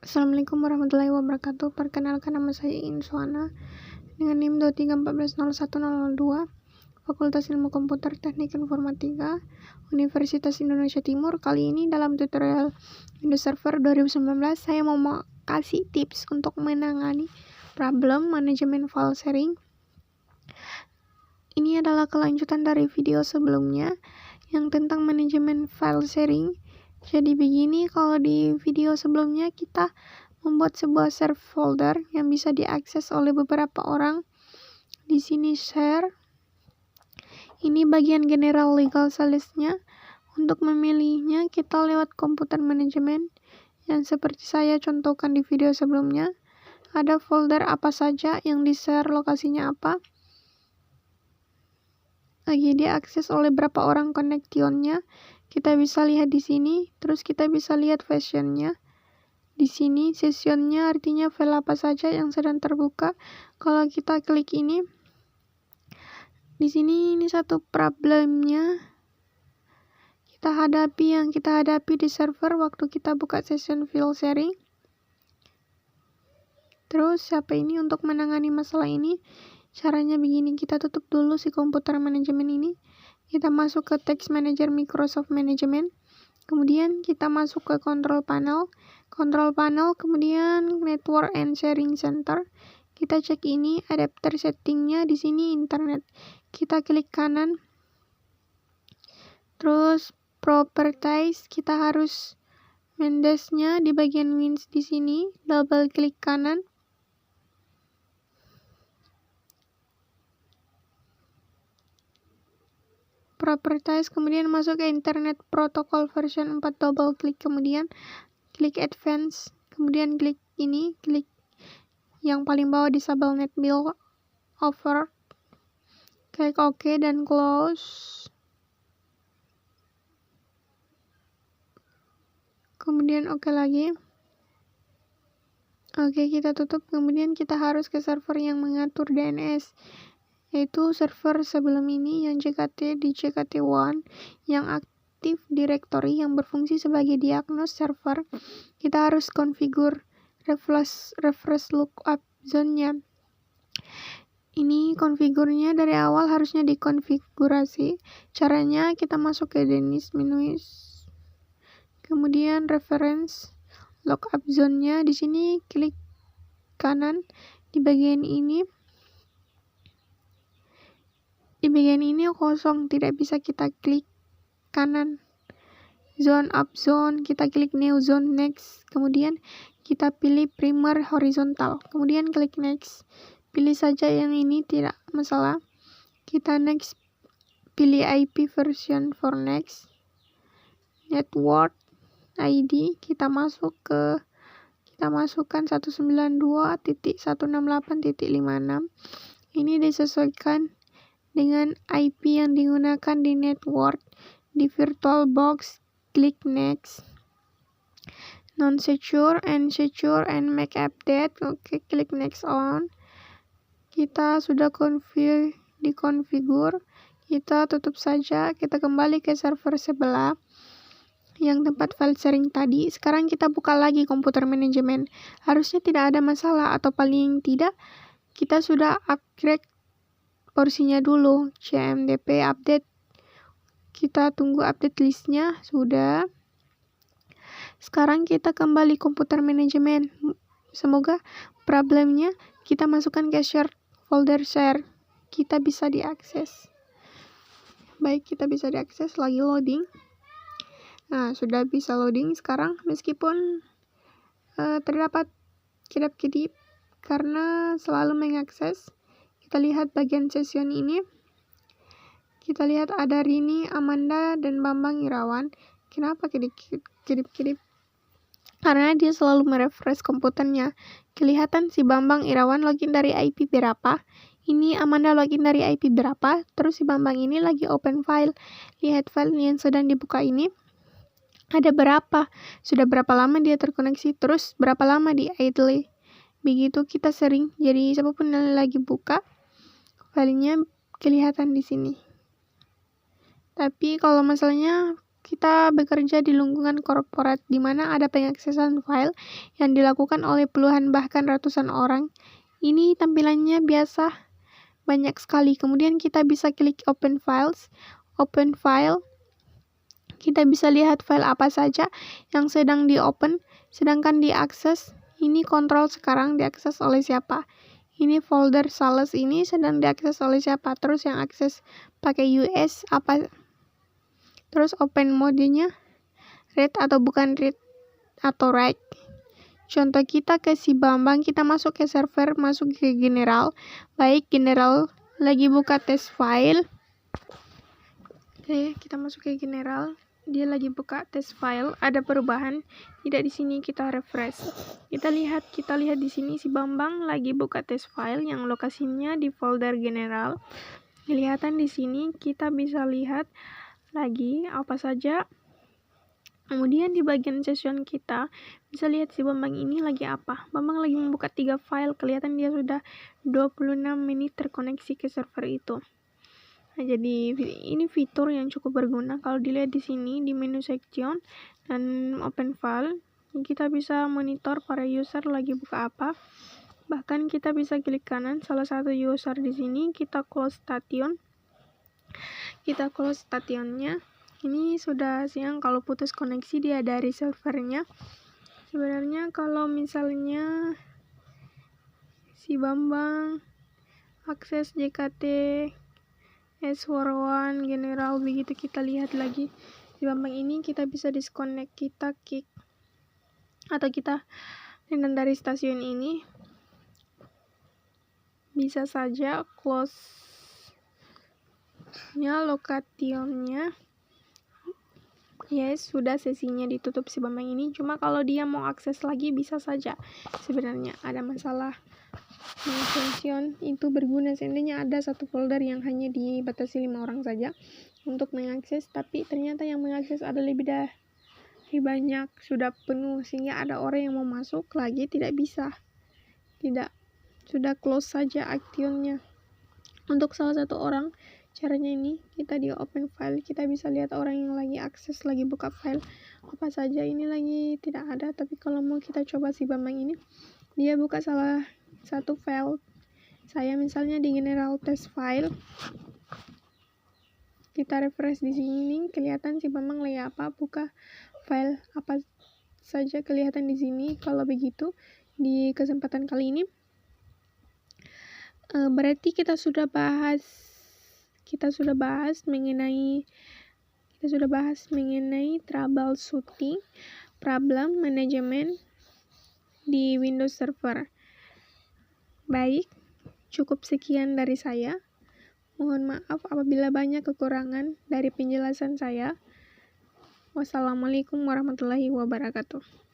Assalamualaikum warahmatullahi wabarakatuh. Perkenalkan, nama saya Inswana dengan NIM 23140102, Fakultas Ilmu Komputer Teknik Informatika, Universitas Indonesia Timur. Kali ini dalam tutorial Windows Server 2019 saya mau kasih tips untuk menangani problem manajemen file sharing. Ini adalah kelanjutan dari video sebelumnya yang tentang manajemen file sharing. Jadi begini, kalau di video sebelumnya kita membuat sebuah share folder yang bisa diakses oleh beberapa orang. Di sini share. Ini bagian general legal sales-nya. Untuk memilihnya kita lewat komputer manajemen yang seperti saya contohkan di video sebelumnya. Ada folder apa saja yang di-share, lokasinya apa. Lagi diakses oleh berapa orang connection-nya. Kita bisa lihat di sini, terus kita bisa lihat version-nya. Di sini session-nya artinya file apa saja yang sedang terbuka. Kalau kita klik ini, di sini ini satu problemnya yang kita hadapi di server waktu kita buka session file sharing. Terus siapa ini untuk menangani masalah ini? Caranya begini, kita tutup dulu si komputer manajemen ini. Kita masuk ke Text Manager Microsoft Management. Kemudian kita masuk ke Control Panel. Kemudian Network and Sharing Center. Kita cek ini adapter settingnya, di sini internet. Kita klik kanan. Terus Properties, kita harus Windows-nya di bagian Windows di sini. Double klik kanan. Properties, kemudian masuk ke Internet Protocol version 4, double klik, kemudian klik Advanced, kemudian klik ini, klik yang paling bawah Disable Net Bill Over, klik OK dan Close. Kemudian OK lagi. Oke, kita tutup. Kemudian kita harus ke server yang mengatur DNS. Yaitu server sebelum ini yang di JKT1 yang aktif directory yang berfungsi sebagai diagnose server. Kita harus configure refresh lookup zone-nya. Ini konfigurnya dari awal harusnya dikonfigurasi. Caranya kita masuk ke DNS menu, kemudian reference lookup zone-nya. Di sini klik kanan di bagian ini. Di bagian ini kosong, tidak bisa kita klik kanan. Zone up zone, kita klik new zone next. Kemudian kita pilih primer horizontal. Kemudian klik next. Pilih saja yang ini, tidak masalah. Kita next, pilih IP version for next. Network ID, kita masukkan 192.168.56. Ini disesuaikan dengan IP yang digunakan di network. Di VirtualBox, klik next. Non-secure and secure and make update. Oke, klik next on. Kita sudah dikonfigur. Kita tutup saja. Kita kembali ke server sebelah yang tempat file sharing tadi. Sekarang kita buka lagi komputer manajemen. Harusnya tidak ada masalah, atau paling tidak kita sudah upgrade porsinya dulu. CMDP update, kita tunggu update listnya. Sudah. Sekarang kita kembali komputer manajemen. Semoga problemnya kita masukkan ke share folder share, kita bisa diakses. Baik, kita bisa diakses. Lagi loading. Nah, sudah bisa loading sekarang, meskipun terdapat kedap-kedip karena selalu mengakses. Kita lihat bagian session ini. Kita lihat ada Rini, Amanda, dan Bambang Irawan. Kenapa kedip-kedip? Karena dia selalu merefresh komputernya. Kelihatan si Bambang Irawan login dari IP berapa. Ini Amanda login dari IP berapa. Terus si Bambang ini lagi open file. Lihat file yang sedang dibuka ini. Ada berapa? Sudah berapa lama dia terkoneksi? Terus berapa lama di idle? Begitu kita sering. Jadi siapapun yang lagi buka, filenya kelihatan di sini. Tapi kalau masalahnya kita bekerja di lingkungan korporat di mana ada pengaksesan file yang dilakukan oleh puluhan bahkan ratusan orang. Ini tampilannya biasa banyak sekali. Kemudian kita bisa klik open files, open file. Kita bisa lihat file apa saja yang sedang di-open, sedangkan diakses, ini kontrol sekarang diakses oleh siapa. Ini folder sales ini sedang diakses oleh siapa, terus yang akses pakai US apa. Terus open modenya, read atau bukan read, atau write. Contoh kita ke si Bambang, kita masuk ke server, masuk ke general. Baik, general lagi buka test file. Oke, kita masuk ke general. Dia lagi buka test file, ada perubahan. Tidak di sini, kita refresh. Kita lihat di sini si Bambang lagi buka test file yang lokasinya di folder general. Kelihatan di sini kita bisa lihat lagi apa saja. Kemudian di bagian session kita bisa lihat si Bambang ini lagi apa. Bambang lagi membuka 3 file, kelihatan dia sudah 26 menit terkoneksi ke server itu. Nah, jadi ini fitur yang cukup berguna. Kalau dilihat di sini di menu section dan open file, kita bisa monitor para user lagi buka apa. Bahkan kita bisa klik kanan salah satu user di sini, kita close station. Kita close stationnya. Ini sudah siang, kalau putus koneksi dia dari servernya. Sebenarnya kalau misalnya si Bambang akses JKT S41 general, begitu kita lihat lagi di Bambang ini, kita bisa disconnect, kita kick atau kita pindah dari stasiun ini. Bisa saja close nya lokationnya. Yes, sudah sesinya ditutup si Bambang ini. Cuma kalau dia mau akses lagi bisa saja. Sebenarnya ada masalah. Session itu berguna seandainya ada satu folder yang hanya dibatasi 5 orang saja untuk mengakses, tapi ternyata yang mengakses ada lebih banyak, sudah penuh, sehingga ada orang yang mau masuk lagi tidak bisa, sudah close saja actionnya. Untuk salah satu orang, caranya ini, kita di open file, kita bisa lihat orang yang lagi akses, lagi buka file apa saja. Ini lagi tidak ada, tapi kalau mau kita coba si Bambang ini, dia buka salah satu file. Saya misalnya di general test file, kita refresh di sini, kelihatan si Bambang lagi apa, buka file apa saja kelihatan di sini. Kalau begitu, di kesempatan kali ini berarti kita sudah bahas mengenai troubleshooting, problem management di Windows Server. Baik, cukup sekian dari saya. Mohon maaf apabila banyak kekurangan dari penjelasan saya. Wassalamualaikum warahmatullahi wabarakatuh.